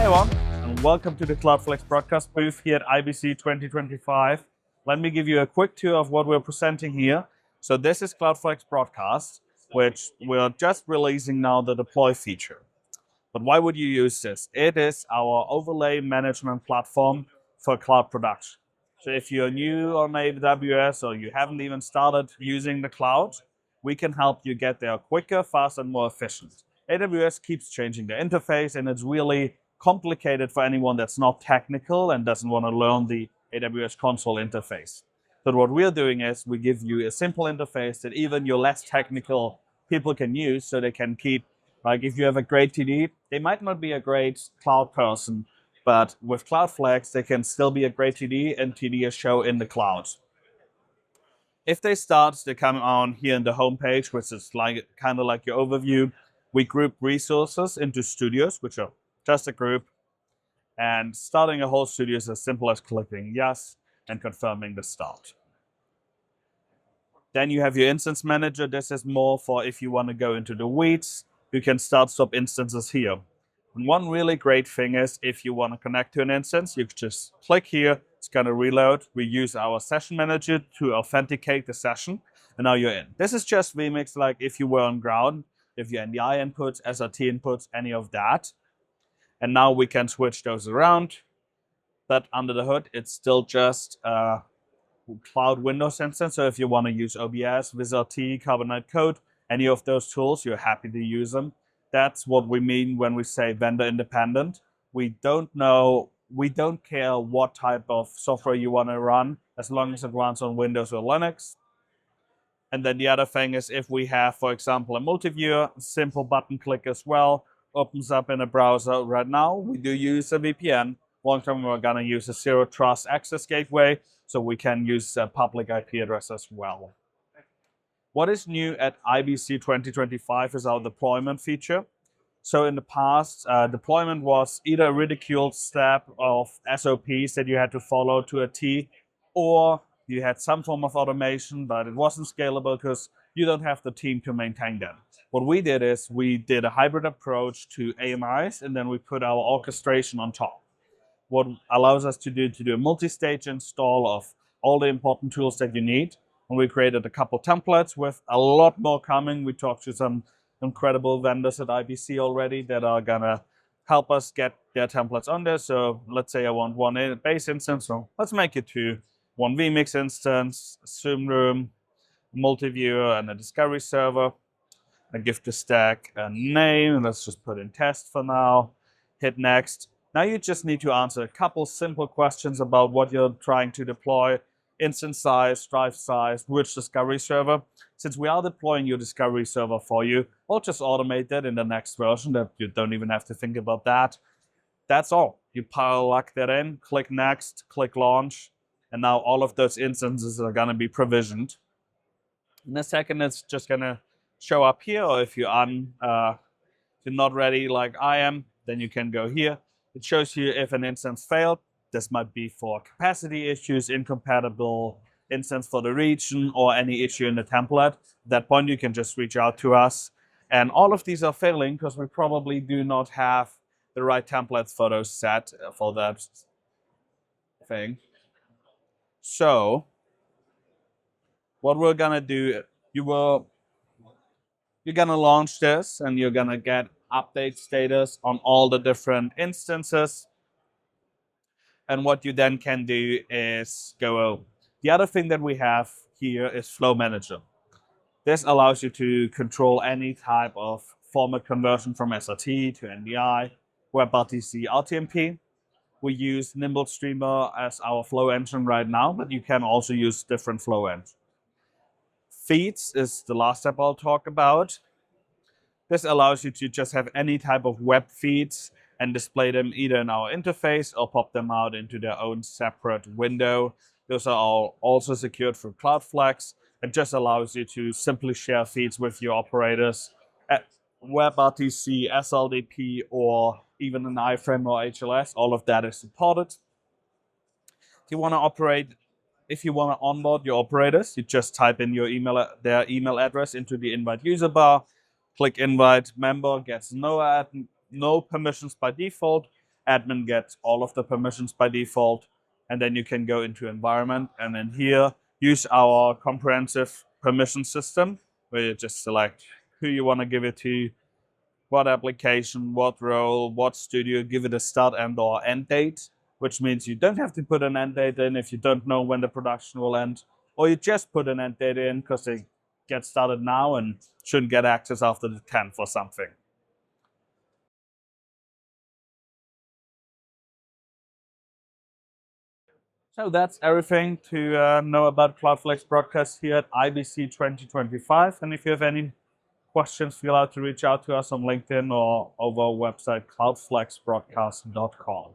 everyone, and welcome to the CLOUDflex Broadcast booth here at IBC 2025. Let me give you a quick tour of what we're presenting here. So this is CLOUDflex Broadcast, which we're just releasing now the deploy feature. But why would you use this? It is our overlay management platform for cloud production. So if you're new on AWS or you haven't even started using the cloud, we can help you get there quicker, faster, and more efficient. AWS keeps changing the interface, and it's really complicated for anyone that's not technical and doesn't want to learn the AWS console interface. But what we're doing is we give you a simple interface that even your less technical people can use, so they can keep, like if you have a great TD, they might not be a great cloud person, but with CloudFlex, they can still be a great TD and TD a show in the cloud. If they start, they come on here in the homepage, which is like kind of like your overview. We group resources into studios, which are just a group. And starting a whole studio is as simple as clicking yes and confirming the start. Then you have your instance manager. This is more for if you want to go into the weeds, you can start stop instances here. And one really great thing is if you want to connect to an instance, you just click here, it's going to reload. We use our session manager to authenticate the session, and now you're in. This is just vMix, like if you were on ground, if your NDI inputs, SRT inputs, any of that. And now we can switch those around. But under the hood, it's still just a cloud Windows instance. So if you want to use OBS, WizRT, Carbonite Code, any of those tools, you're happy to use them. That's what we mean when we say vendor independent. We don't care what type of software you want to run, as long as it runs on Windows or Linux. And then the other thing is if we have, for example, a multi-viewer, simple button click as well, opens up in a browser. Right now, we do use a VPN. Long term, we're going to use a zero trust access gateway, so we can use a public IP address as well. What is new at IBC 2025 is our deployment feature. So in the past, deployment was either a ridiculed step of SOPs that you had to follow to a T, or you had some form of automation, but it wasn't scalable because you don't have the team to maintain them. What we did is we did a hybrid approach to AMIs, and then we put our orchestration on top. What allows us to do a multi-stage install of all the important tools that you need. And we created a couple templates with a lot more coming. We talked to some incredible vendors at IBC already that are gonna help us get their templates on there. So let's say I want one base instance, so let's make it two. One vMix instance, a Zoom room, multi-viewer, and a discovery server. I give the stack a name, and let's just put in test for now. Hit next. Now you just need to answer a couple simple questions about what you're trying to deploy. Instance size, drive size, which discovery server. Since we are deploying your discovery server for you, we'll just automate that in the next version, that you don't even have to think about that. That's all. You plug that in, click next, click launch, and now all of those instances are going to be provisioned. In a second, it's just going to show up here, or if you're not ready like I am, then you can go here. It shows you if an instance failed. This might be for capacity issues, incompatible instance for the region, or any issue in the template. At that point, you can just reach out to us. And all of these are failing because we probably do not have the right templates for those set for that thing. So what we're gonna do, you're gonna launch this, and you're gonna get update status on all the different instances. And what you then can do is go. The other thing that we have here is Flow Manager. This allows you to control any type of format conversion from SRT to NDI, WebRTC, RTMP. We use Nimble Streamer as our flow engine right now, but you can also use different flow engines. Feeds is the last step I'll talk about. This allows you to just have any type of web feeds and display them either in our interface or pop them out into their own separate window. Those are all also secured through CloudFlex. It just allows you to simply share feeds with your operators at WebRTC, SLDP, or even an iframe or HLS. All of that is supported. If you want to onboard your operators, you just type in their email address into the invite user bar, click invite member, gets no permissions by default, admin gets all of the permissions by default, and then you can go into environment and then here use our comprehensive permission system where you just select who you want to give it to, what application, what role, what studio, give it a start and or end date, which means you don't have to put an end date in if you don't know when the production will end, or you just put an end date in because they get started now and shouldn't get access after the 10th or something. So that's everything to know about CloudFlex Broadcast here at IBC 2025. And if you have any questions, feel free to reach out to us on LinkedIn or over our website, cloudflexbroadcast.com.